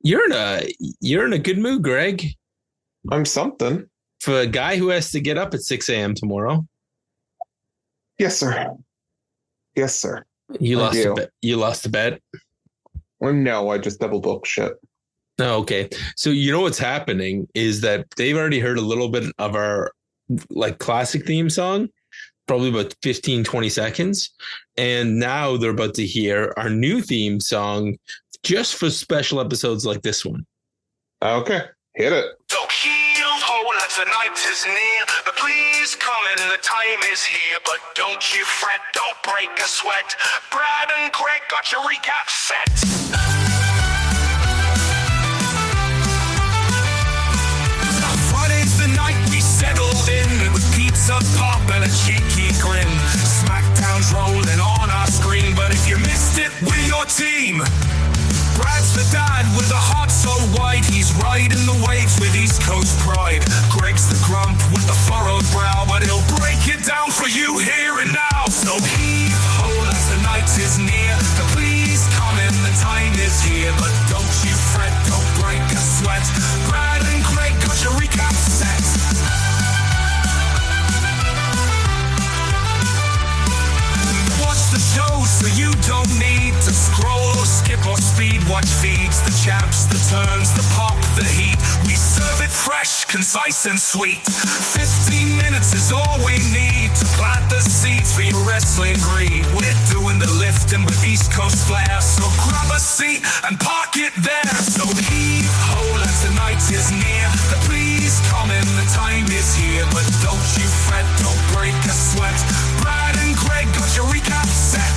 You're in a good mood, Greg. I'm something. For a guy who has to get up at 6 a.m. tomorrow. Yes, sir. Yes, sir. You lost a bet. You lost a bet? Well, no, I just double booked shit. Oh, okay. So you know what's happening is that they've already heard a little bit of our classic theme song, probably about 15, 20 seconds. And now they're about to hear our new theme song just for special episodes like this one. Okay, hit it. So heal whole as the night is near. But please come in, the time is here. But don't you fret, don't break a sweat. Brad and Greg got your recap set. Friday's the night we settled in with pizza, pop, and a cheeky grin. SmackDown's rolling on our screen, but if you missed it, we're your team. Brad's the dad with a heart so wide, he's riding the waves with East Coast pride. Greg's the grump with the furrowed brow, but he'll break it down for you here and now. So heave ho as the night is near. The please come in, the time is here. But don't you fret, don't break a sweat. Brad and Greg got your recap set. Watch the show so you don't need to scroll or skip or speed. Watch feeds, the chaps, the turns, the pop, the heat. We serve it fresh, concise and sweet. 15 minutes is all we need to plant the seeds for your wrestling greed. We're doing the lifting with East Coast flair, so grab a seat and park it there. So heave ho as the night is near. The please come in, the time is here. But don't you fret, don't break a sweat. Brad and Greg got your recap set.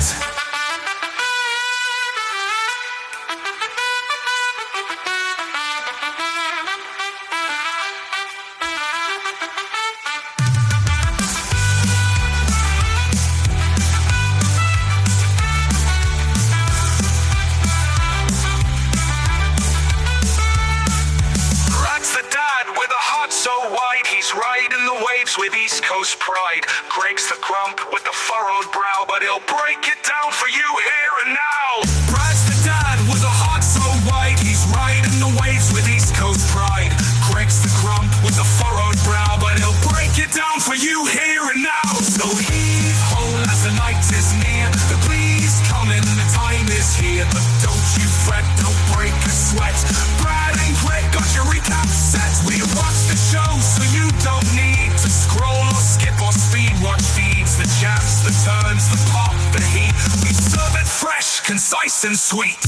So wide, he's riding the waves with East Coast pride. Greg's the grump with the furrowed brow, but he'll break it down for you here and now. Brad's the dad with a heart so wide, he's riding the waves with East Coast pride. Greg's the grump with the furrowed brow, but he'll break it down for you here and now. So heave ho as the night is near. The please come in, the time is here. But don't you fret, don't break a sweat. Brad and Greg got your recap set. We watch the show so you don't need to scroll or skip or speed. Watch feeds, the jabs, the turns, the pop, the heat. We serve it fresh, concise and sweet.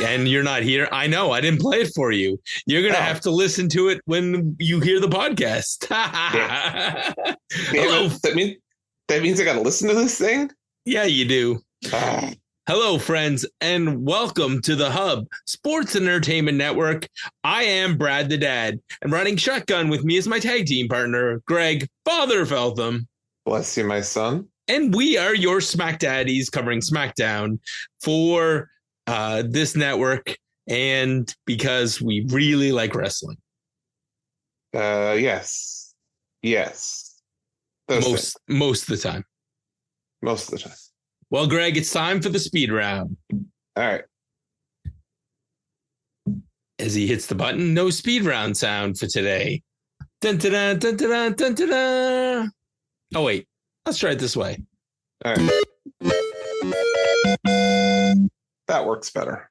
And you're not here. I know. I didn't play it for you. You're going to have to listen to it when you hear the podcast. Yeah. Hello. That means I got to listen to this thing? Yeah, you do. Hello, friends, and welcome to the Hub Sports and Entertainment Network. I am Brad the Dad, and riding shotgun with me is my tag team partner, Greg Father Feltham. Bless you, my son. And we are your SmackDaddies covering SmackDown for this network, and because we really like wrestling. Yes. Most of the time. Most of the time. Well, Greg, it's time for the speed round. All right. As he hits the button, no speed round sound for today. Dun, dun, dun, dun, dun, dun, dun, dun. Oh, wait. Let's try it this way. All right. That works better.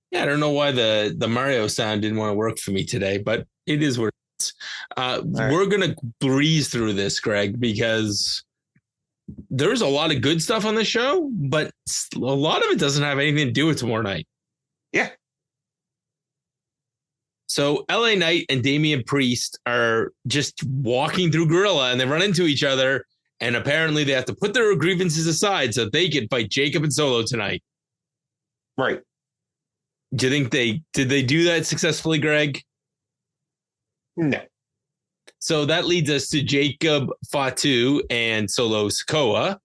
Yeah, I don't know why the Mario sound didn't want to work for me today, but it is what it is. Right. We're going to breeze through this, Greg, because there's a lot of good stuff on the show, but a lot of it doesn't have anything to do with tomorrow night. Yeah. So LA Knight and Damion Priest are just walking through Gorilla, and they run into each other, and apparently they have to put their grievances aside so they can fight Jacob and Solo tonight. Right. Do you think did they do that successfully, Greg? No. So that leads us to Jacob Fatu and Solo Sikoa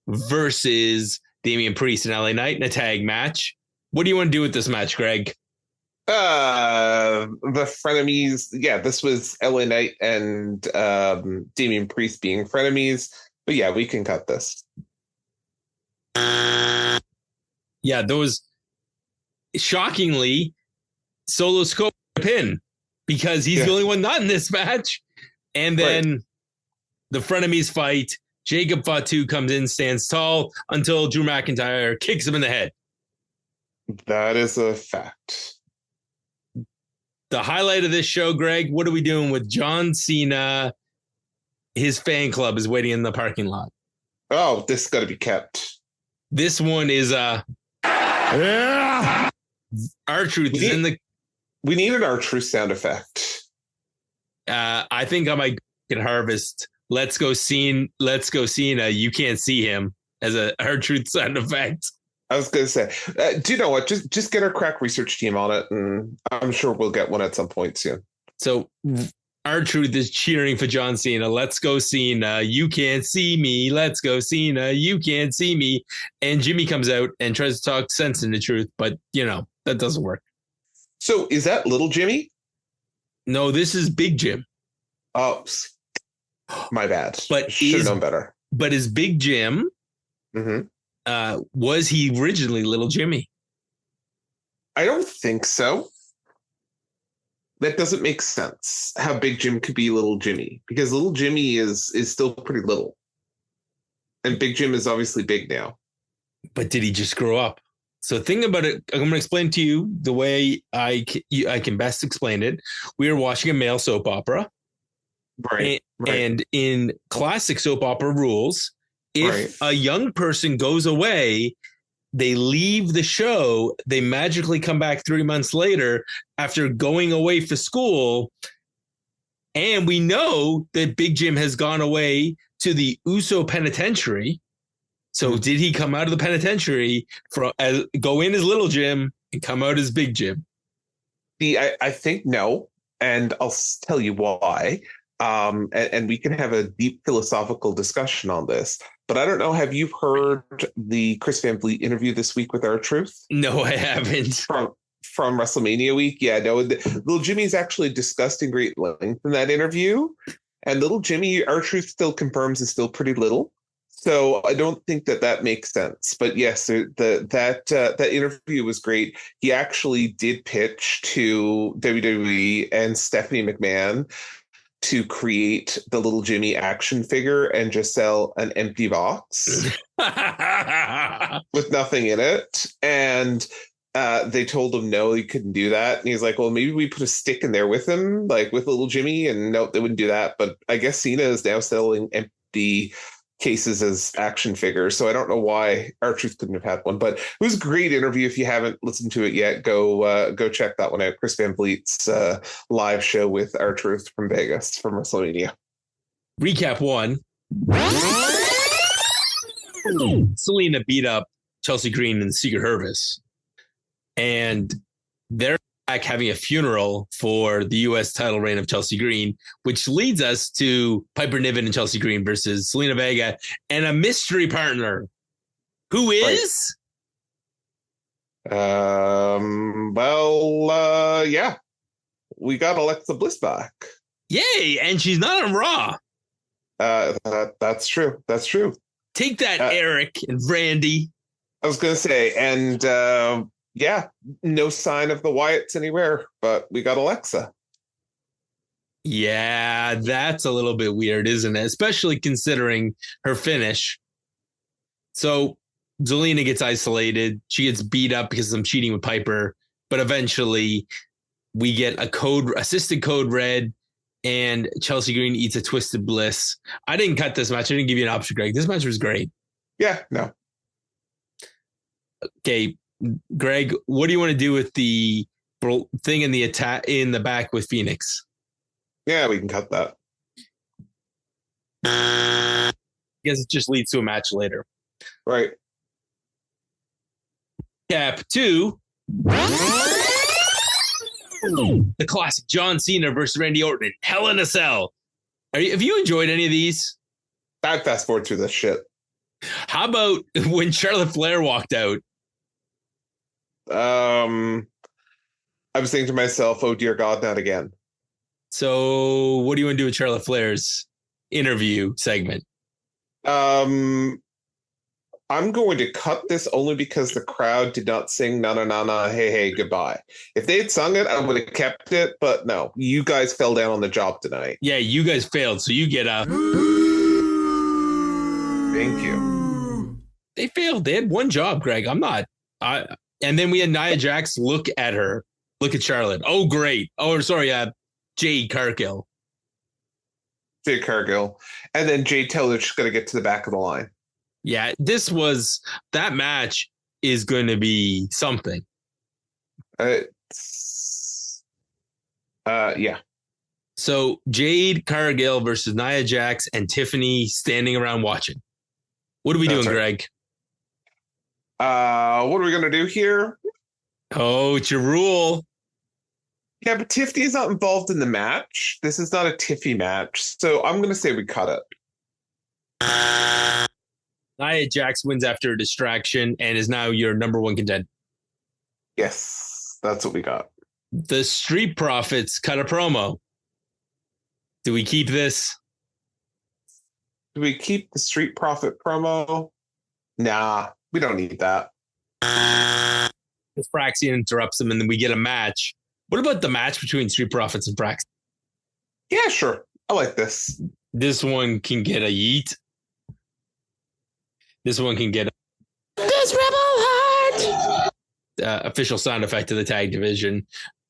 versus Damion Priest and LA Knight in a tag match. What do you want to do with this match, Greg? The frenemies. Yeah, this was LA Knight and Damion Priest being frenemies. But yeah, we can cut this. Yeah, those shockingly, Solo scope a pin because he's the only one not in this match. And then the frenemies fight. Jacob Fatu comes in, stands tall until Drew McIntyre kicks him in the head. That is a fact. The highlight of this show, Greg, what are we doing with John Cena? His fan club is waiting in the parking lot. Oh, this got to be kept. This one is R-Truth is in the. We need an R-Truth sound effect. I think I might get harvest. Let's go Cena. You can't see him as a R-Truth sound effect. I was going to say, do you know what? Just get our crack research team on it, and I'm sure we'll get one at some point soon. So R-Truth is cheering for John Cena. Let's go Cena. You can't see me. Let's go Cena. You can't see me. And Jimmy comes out and tries to talk sense into truth, but that doesn't work. So is that little Jimmy? No, this is Big Jim. Oh, my bad. But should have known better. But is Big Jim? Mm-hmm. Was he originally Little Jimmy? I don't think so. That doesn't make sense. How Big Jim could be Little Jimmy, because Little Jimmy is still pretty little, and Big Jim is obviously big now. But did he just grow up? So think about it. I'm going to explain to you the way I can best explain it. We are watching a male soap opera, right? And in classic soap opera rules, if a young person goes away, they leave the show, they magically come back 3 months later after going away for school. And we know that Big Jim has gone away to the Uso penitentiary. So did he come out of the penitentiary go in as Little Jim and come out as Big Jim? I think no. And I'll tell you why. And we can have a deep philosophical discussion on this. But I don't know. Have you heard the Chris Van Vliet interview this week with R-Truth? No, I haven't. From WrestleMania week? Yeah, no. Little Jimmy's actually discussed in great length in that interview. And Little Jimmy, R-Truth still confirms, is still pretty little. So I don't think that makes sense. But yes, that interview was great. He actually did pitch to WWE and Stephanie McMahon to create the Little Jimmy action figure and just sell an empty box with nothing in it. And they told him no, he couldn't do that. And he's like, well, maybe we put a stick in there with him, like with Little Jimmy. And no, they wouldn't do that. But I guess Cena is now selling empty cases as action figures. So I don't know why R-Truth couldn't have had one, but it was a great interview. If you haven't listened to it yet, go check that one out. Chris Van Vliet's live show with R-Truth from Vegas from WrestleMania. Recap 1. Zelina beat up Chelsea Green and Secret Service, and they're back having a funeral for the U.S. title reign of Chelsea Green, which leads us to Piper Niven and Chelsea Green versus Zelina Vega and a mystery partner. Who is? Yeah. We got Alexa Bliss back. Yay, and she's not on Raw. That's true. That's true. Take that, Eric and Randy. I was going to say, and yeah, no sign of the Wyatts anywhere, but we got Alexa. Yeah, that's a little bit weird, isn't it? Especially considering her finish. So Zelina gets isolated. She gets beat up because of some cheating with Piper. But eventually we get assisted code red, and Chelsea Green eats a Twisted Bliss. I didn't cut this match. I didn't give you an option, Greg. This match was great. Yeah, no. Okay, Greg, what do you want to do with the thing in the attack in the back with Phoenix? Yeah, we can cut that. I guess it just leads to a match later. Right. Cap 2. The classic John Cena versus Randy Orton in Hell in a Cell. Have you enjoyed any of these? I'd fast forward through this shit. How about when Charlotte Flair walked out? I was thinking to myself, oh dear God, not again. So what do you want to do with Charlotte Flair's interview segment? I'm going to cut this only because the crowd did not sing na na na na hey hey goodbye. If they had sung it, I would have kept it, but no, you guys fell down on the job tonight. Yeah, you guys failed, so you get a thank you. They failed. They had one job, Greg. I'm not. And then we had Nia Jax look at Charlotte. Oh, great. Oh, sorry, Jade Cargill. Jade Cargill. And then Jade tells her she's going to get to the back of the line. Yeah, that match is going to be something. Yeah. So Jade Cargill versus Nia Jax and Tiffany standing around watching. What are we doing, Greg? What are we going to do here? Oh, it's your rule. Yeah, but Tiffany's not involved in the match. This is not a Tiffy match. So I'm going to say we cut it. Nia Jax wins after a distraction and is now your number one contender. Yes, that's what we got. The Street Profits cut a promo. Do we keep this? Do we keep the Street Profit promo? Nah, we don't need that. Fraxiom interrupts them and then we get a match. What about the match between Street Profits and Fraxiom? Yeah, sure. I like this. This one can get a yeet. This one can get this rebel heart. Official sound effect of the tag division.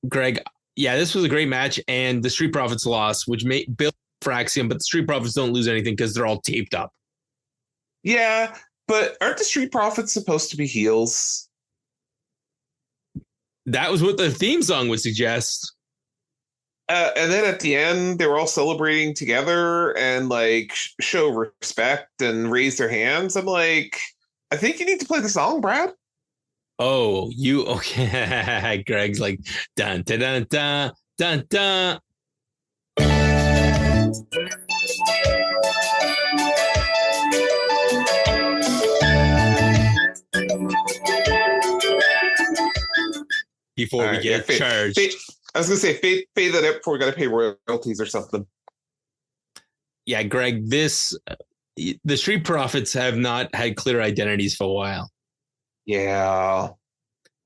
Greg, yeah, this was a great match, and the Street Profits lost, which made Bill Fraxiom, but the Street Profits don't lose anything because they're all taped up. Yeah, but aren't the Street Profits supposed to be heels? That was what the theme song would suggest. And then at the end, they were all celebrating together and like show respect and raise their hands. I'm like, I think you need to play the song, Brad. Oh, you okay? Greg's like dun dun dun dun dun dun. Before we get charged. I was going to say, fade that up before we got to pay royalties or something. Yeah, Greg, the Street Profits have not had clear identities for a while. Yeah.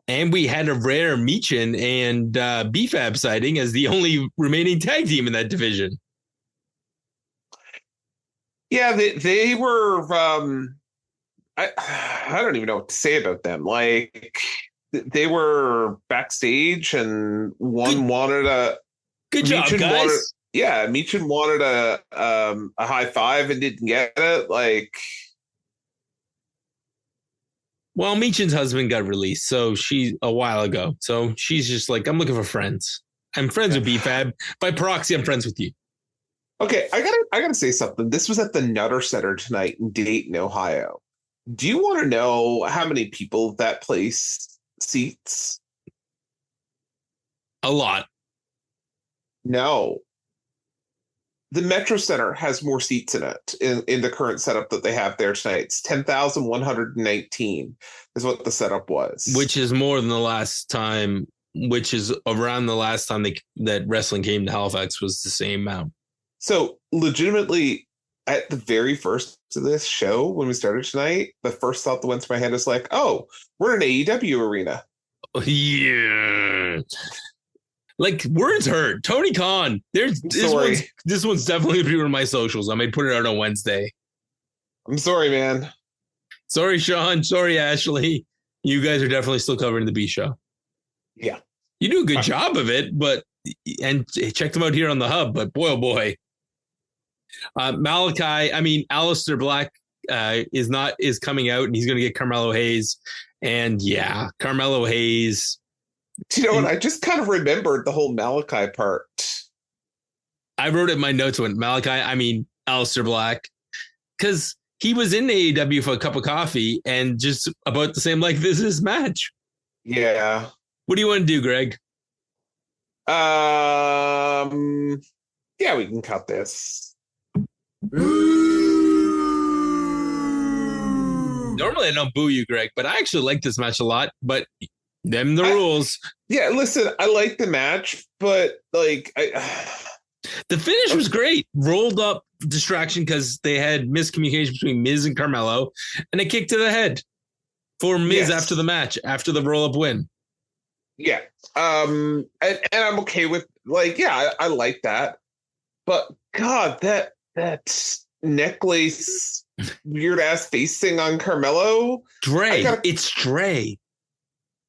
And we had a rare Michin and BFAB sighting as the only remaining tag team in that division. Yeah, they were, I don't even know what to say about them. Like, they were backstage and one wanted a good job, Michin guys. Michin wanted a high five and didn't get it. Like, well, Michin's husband got released, so a while ago. So she's just like, I'm looking for friends. I'm friends with BFAB. By proxy, I'm friends with you. Okay, I gotta say something. This was at the Nutter Center tonight in Dayton, Ohio. Do you want to know how many people that place seats? A lot. No. The Metro Center has more seats in it in the current setup that they have there tonight. It's 10,119 is what the setup was. Which is more than the last time, which is around the last time that wrestling came to Halifax was the same amount. So legitimately, at the very first of this show, when we started tonight, the first thought that went through my head is like, oh, we're in an AEW arena. Yeah. Like, words hurt. Tony Khan. This one's definitely going to be on my socials. I may put it out on Wednesday. I'm sorry, man. Sorry, Sean. Sorry, Ashley. You guys are definitely still covering the B show. Yeah. You do a good job of it, and check them out here on the hub, but boy, oh boy. Aleister Black is coming out, and he's going to get Carmelo Hayes. And yeah, Carmelo Hayes. Do you know what? I just kind of remembered the whole Malachi part. I wrote it in my notes when Aleister Black, because he was in AEW for a cup of coffee and just about the same like this is match. Yeah. What do you want to do, Greg? Yeah, we can cut this. Normally I don't boo you, Greg, but I actually like this match a lot, but them the rules. Yeah, listen, I like the match, but like The finish was great. Rolled up distraction because they had miscommunication between Miz and Carmelo, and a kick to the head for Miz after the match, after the roll up win. Yeah. And I'm okay with I like that. But God, that necklace weird ass face thing on Carmelo. It's Dre.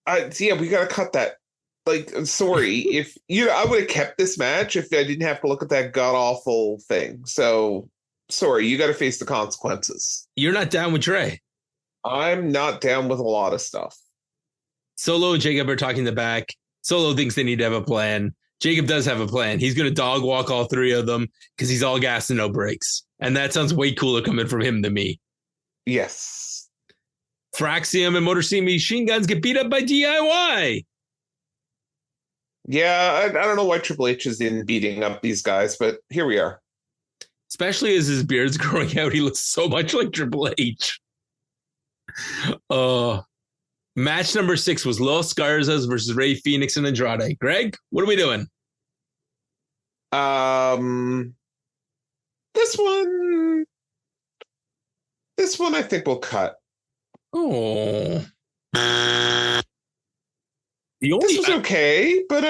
We gotta cut that. Like, I'm sorry, if I would have kept this match if I didn't have to look at that god awful thing. So sorry, you got to face the consequences. You're not down with Dre. I'm not down with a lot of stuff. Solo and Jacob are talking in the back. Solo thinks they need to have a plan. Jacob does have a plan. He's going to dog walk all three of them because he's all gas and no brakes. And that sounds way cooler coming from him than me. Yes. Fraxiom and Motor City Machine Guns get beat up by DIY. Yeah, I don't know why Triple H is in beating up these guys, but here we are. Especially as his beard's growing out, he looks so much like Triple H. Match number 6 was Los Garzas versus Rey Fenix and Andrade. Greg, what are we doing? This one I think we'll cut. Oh. This was okay, but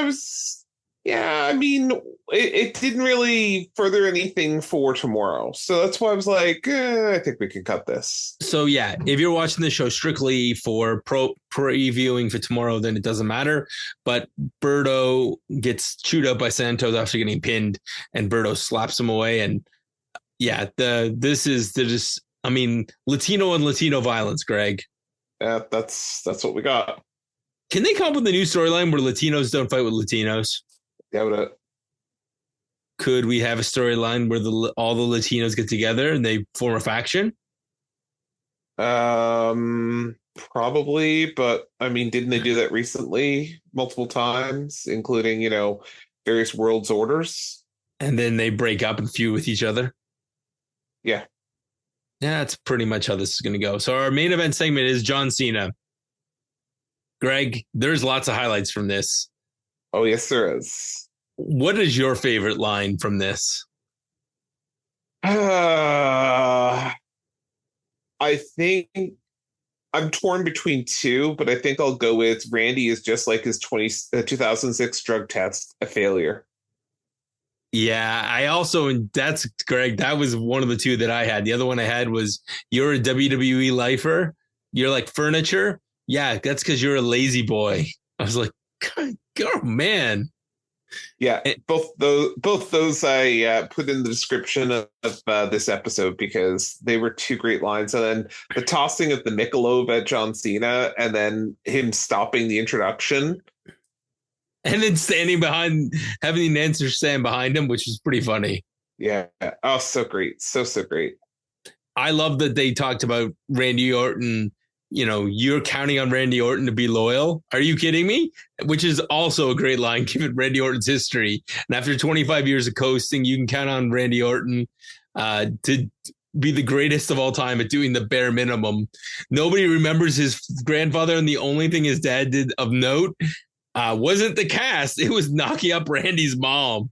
it didn't really further anything for tomorrow. So that's why I was like, I think we can cut this. So yeah, if you're watching the show strictly for previewing for tomorrow, then it doesn't matter. But Berto gets chewed up by Santos after getting pinned, and Berto slaps him away. And yeah, Latino and Latino violence, Greg. That's what we got. Can they come up with a new storyline where Latinos don't fight with Latinos? Doubt it. Could we have a storyline where all the Latinos get together and they form a faction? Probably, but didn't they do that recently multiple times, including, various world's orders? And then they break up and feud with each other? Yeah. Yeah, that's pretty much how this is going to go. So our main event segment is John Cena. Greg, there's lots of highlights from this. Oh, yes, there is. What is your favorite line from this? I think I'm torn between two, but I think I'll go with Randy is just like his 2006 drug test, a failure. Yeah, I also, and that's Greg, that was one of the two that I had. The other one I had was, you're a WWE lifer. You're like furniture. Yeah, that's because you're a lazy boy. I was like, God, oh, man. Yeah, both those I put in the description of this episode because they were two great lines. And then the tossing of the Michelob at John Cena and then him stopping the introduction. And then standing behind, having the announcer stand behind him, which was pretty funny. Yeah. Oh, so great. So great. I love that they talked about Randy Orton. You're counting on Randy Orton to be loyal. Are you kidding me? Which is also a great line given Randy Orton's history. And after 25 years of coasting, you can count on Randy Orton to be the greatest of all time at doing the bare minimum. Nobody remembers his grandfather, and the only thing his dad did of note wasn't the cast. It was knocking up Randy's mom.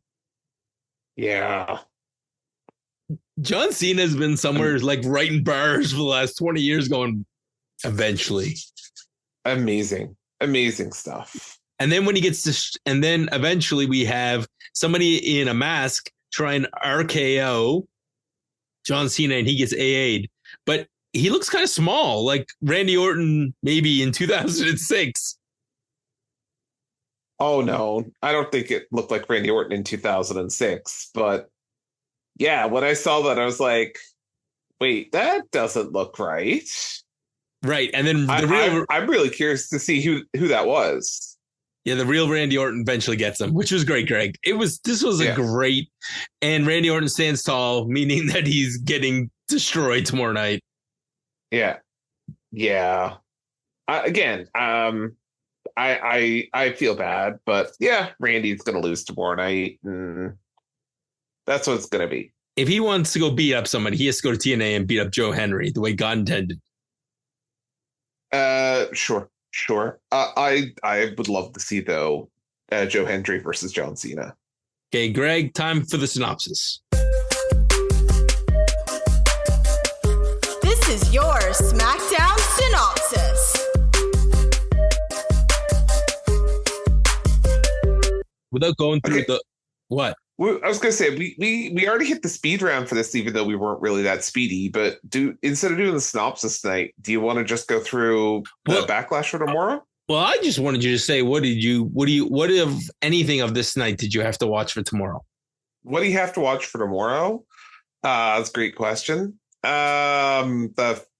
Yeah. John Cena has been somewhere like writing bars for the last 20 years going, eventually. Amazing stuff. And then when he gets to, and then eventually we have somebody in a mask try and RKO John Cena and he gets AA'd. But he looks kind of small, like Randy Orton maybe in 2006. Oh, no, I don't think it looked like Randy Orton in 2006. But yeah, when I saw that, I was like, wait, that doesn't look right. Right. And then I'm really curious to see who that was. Yeah, the real Randy Orton eventually gets him, which was great, Greg. This was a great, and Randy Orton stands tall, meaning that he's getting destroyed tomorrow night. Yeah. Yeah. I feel bad, but yeah, Randy's going to lose tomorrow night. And that's what it's going to be. If he wants to go beat up somebody, he has to go to TNA and beat up Joe Henry the way God intended. Sure. I would love to see though Joe Hendry versus John Cena. Okay, Greg, time for the synopsis. This is your SmackDown synopsis. Without going through what? I was going to say, we already hit the speed round for this, even though we weren't really that speedy. But instead of doing the synopsis tonight, do you want to just go through the backlash for tomorrow? Well, I just wanted you to say, what of anything of this night did you have to watch for tomorrow? What do you have to watch for tomorrow? That's a great question. The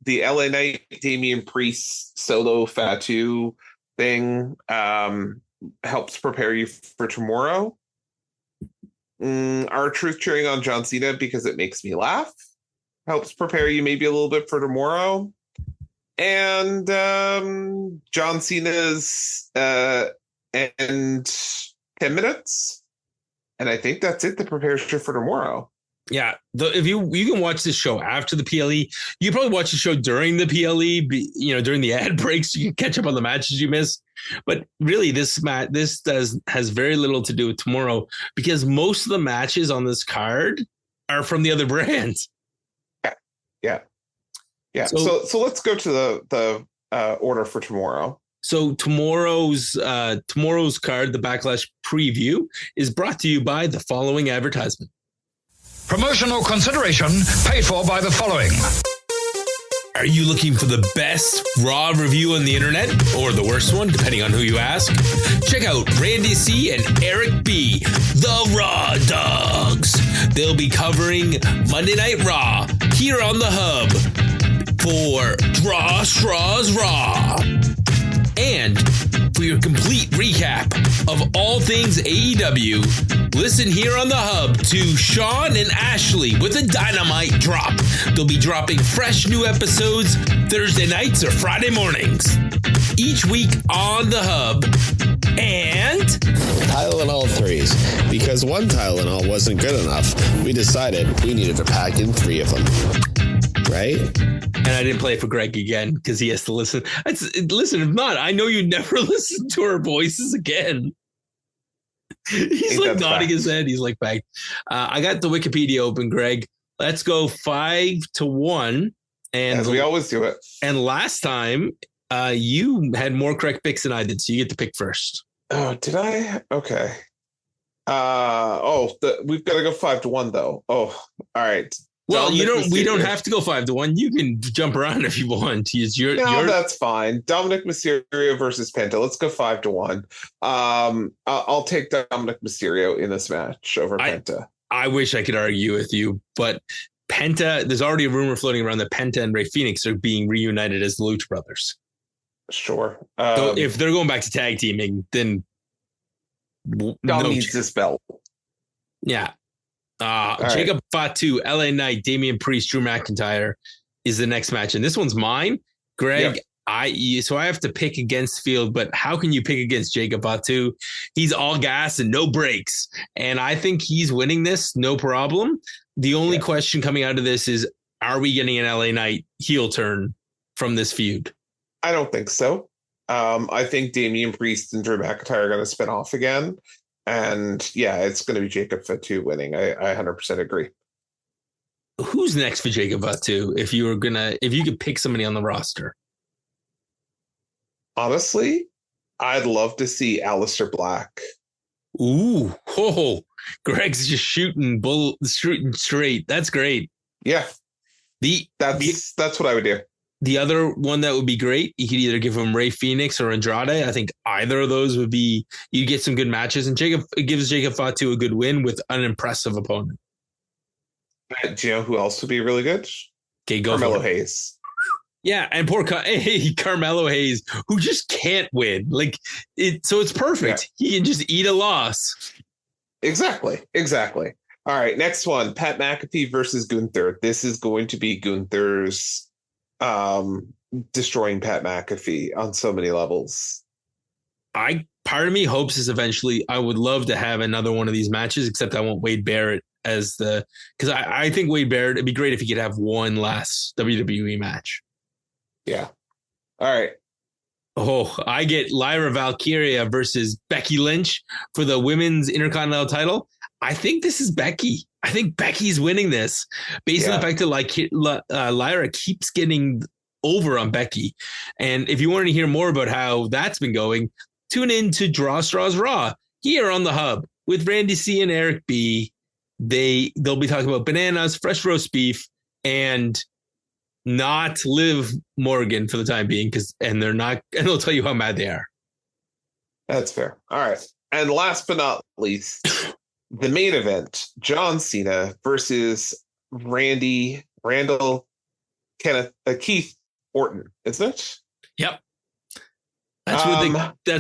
LA Knight, Damion Priest, Solo Fatu thing helps prepare you for tomorrow. Our truth cheering on John Cena because it makes me laugh helps prepare you maybe a little bit for tomorrow. And John Cena's and 10 minutes. And I think that's it that prepares you for tomorrow. Yeah, if you can watch this show after the PLE, you probably watch the show during the PLE. During the ad breaks, you can catch up on the matches you missed. But really, this has very little to do with tomorrow because most of the matches on this card are from the other brands. Yeah. So let's go to the order for tomorrow. So tomorrow's card, the Backlash preview, is brought to you by the following advertisement. Promotional consideration paid for by the following. Are you looking for the best Raw review on the internet, or the worst one, depending on who you ask? Check out Randy C. and Eric B., the Raw Dogs. They'll be covering Monday Night Raw here on the Hub for Draw Straws Raw. And for your complete recap of all things AEW, listen here on the Hub to Sean and Ashley with a dynamite drop. They'll be dropping fresh new episodes Thursday nights or Friday mornings. Each week on the Hub. And Tylenol 3s. Because one Tylenol wasn't good enough, we decided we needed to pack in 3 of them. Right? And I didn't play it for Greg again because he has to listen. Listen, if not, I know you never listen to our voices again. He's like nodding his head. He's like, back. I got the Wikipedia open, Greg. Let's go 5-1. And as we always do it. And last time, you had more correct picks than I did, so you get to pick first. Oh, did I? Okay. We've got to go 5-1 though. Oh, all right. Well, we don't have to go 5-1. You can jump around if you want. That's fine. Dominic Mysterio versus Penta. Let's go 5-1. I'll take Dominic Mysterio in this match over Penta. I wish I could argue with you, but Penta, there's already a rumor floating around that Penta and Rey Fenix are being reunited as the Lucha Brothers. Sure. So if they're going back to tag teaming, then Dom needs this belt. Yeah. Jacob Fatu, LA Knight, Damion Priest, Drew McIntyre is the next match. And this one's mine. Greg, yep. So I have to pick against Field, but how can you pick against Jacob Fatu? He's all gas and no brakes. And I think he's winning this, no problem. The only question coming out of this is, are we getting an LA Knight heel turn from this feud? I don't think so. I think Damion Priest and Drew McIntyre are going to spin off again. And it's going to be Jacob Fatu winning. I 100% agree. Who's next for Jacob Fatu? If you could pick somebody on the roster, honestly, I'd love to see Aleister Black. Ooh, Greg's just shooting straight. That's great. Yeah, that's what I would do. The other one that would be great, you could either give him Rey Fenix or Andrade. I think either of those would be, you get some good matches, and it gives Jacob Fatu a good win with an impressive opponent. Do you know who else would be really good? Okay, Carmelo Hayes. Yeah, and poor Carmelo Hayes, who just can't win. So it's perfect. Yeah. He can just eat a loss. Exactly. All right, next one, Pat McAfee versus Gunther. This is going to be Gunther's destroying Pat McAfee on so many levels. Part of me hopes is eventually, I would love to have another one of these matches, except I want Wade Barrett because I think Wade Barrett, it'd be great if he could have one last WWE match. Yeah. All right. Oh, I get Lyra Valkyria versus Becky Lynch for the women's Intercontinental title. I think this is Becky. I think Becky's winning this based on the fact that like Lyra keeps getting over on Becky. And if you want to hear more about how that's been going, tune in to Draw Straws Raw here on the Hub with Randy C and Eric B. They'll be talking about bananas, fresh roast beef, and not Liv Morgan for the time being, and they'll tell you how mad they are. That's fair. All right. And last but not least, the main event, John Cena versus Keith Orton, isn't it? Yep. That's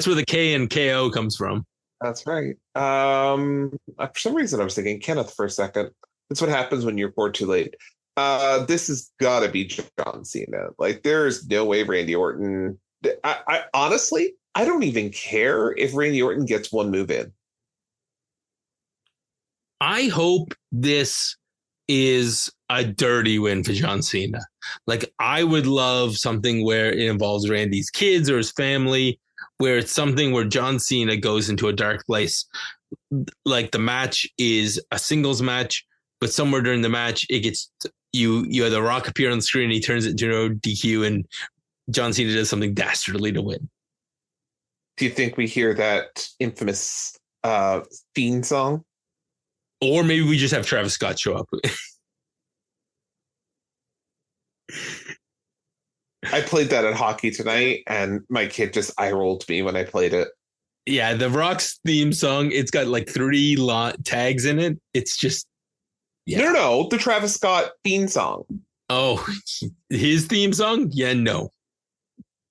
where the K and KO comes from. That's right. For some reason, I was thinking Kenneth for a second. That's what happens when you're bored too late. This has got to be John Cena. Like, there's no way Randy Orton. I honestly, I don't even care if Randy Orton gets one move in. I hope this is a dirty win for John Cena. Like, I would love something where it involves Randy's kids or his family, where it's something where John Cena goes into a dark place. Like, the match is a singles match, but somewhere during the match, it gets you have The Rock appear on the screen and he turns it into no DQ and John Cena does something dastardly to win. Do you think we hear that infamous theme song? Or maybe we just have Travis Scott show up. I played that at hockey tonight, and my kid just eye rolled me when I played it. Yeah, the Rock's theme song, it's got like 3 tags in it. It's just... Yeah. No, the Travis Scott theme song. Oh, his theme song? Yeah, no.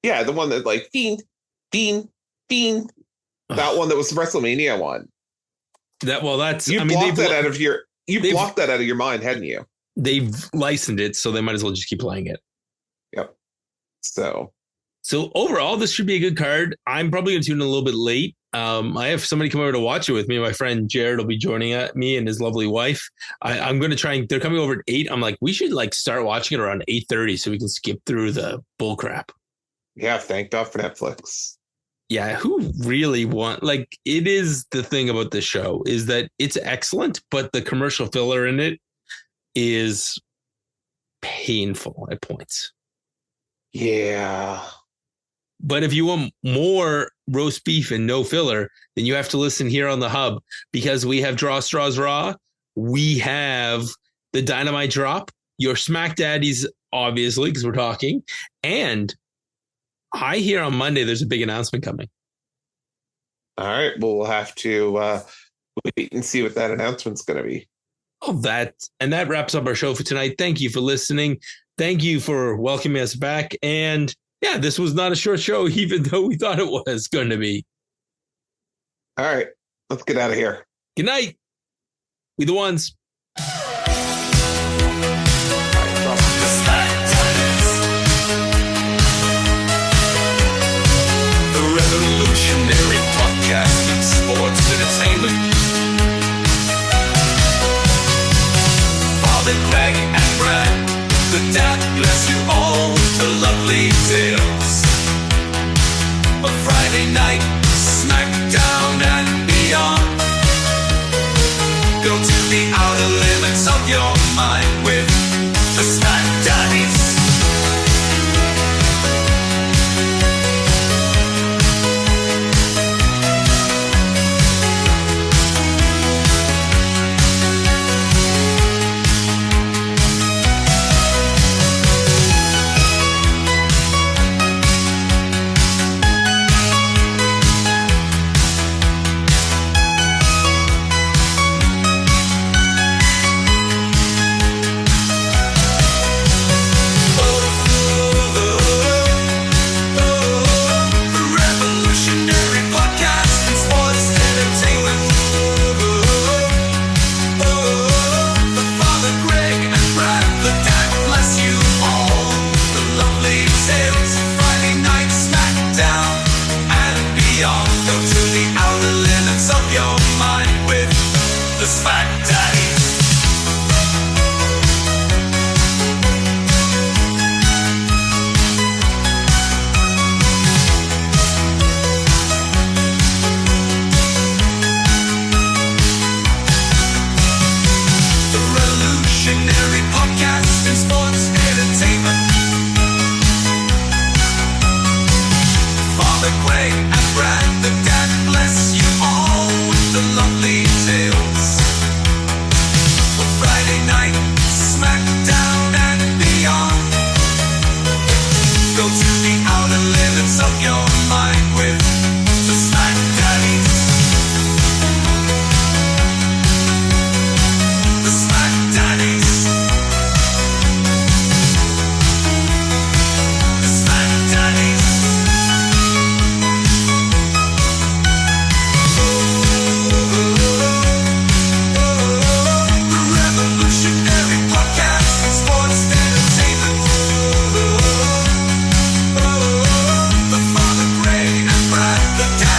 Yeah, the one that like, Fiend. That one that was the WrestleMania one. That's... You blocked that out of your mind, hadn't you? They've licensed it, so they might as well just keep playing it. Yep. So overall, this should be a good card. I'm probably going to tune in a little bit late. I have somebody come over to watch it with me. My friend Jared will be joining me and his lovely wife. I'm going to try they're coming over at 8. I'm like, we should like start watching it around 8:30 so we can skip through the bull crap. Yeah, thank God for Netflix. Yeah, who really like, it is the thing about this show is that it's excellent, but the commercial filler in it is painful at points. Yeah. But if you want more roast beef and no filler, then you have to listen here on the Hub, because we have Draw Straws Raw. We have the Dynamite Drop, your SmackDaddies, obviously, because we're talking. And I hear on Monday there's a big announcement coming. All right. Well, we'll have to wait and see what that announcement's going to be. Oh, that wraps up our show for tonight. Thank you for listening. Thank you for welcoming us back. And yeah, this was not a short show, even though we thought it was going to be. All right, let's get out of here. Good night. We the ones. The revolutionary podcast in sports entertainment. Bobby, Greg, and Brad. The dad bless you all, the lovely tales. A Friday night, SmackDown and beyond. Go to the outer limits of your mind with the SmackDaddies. the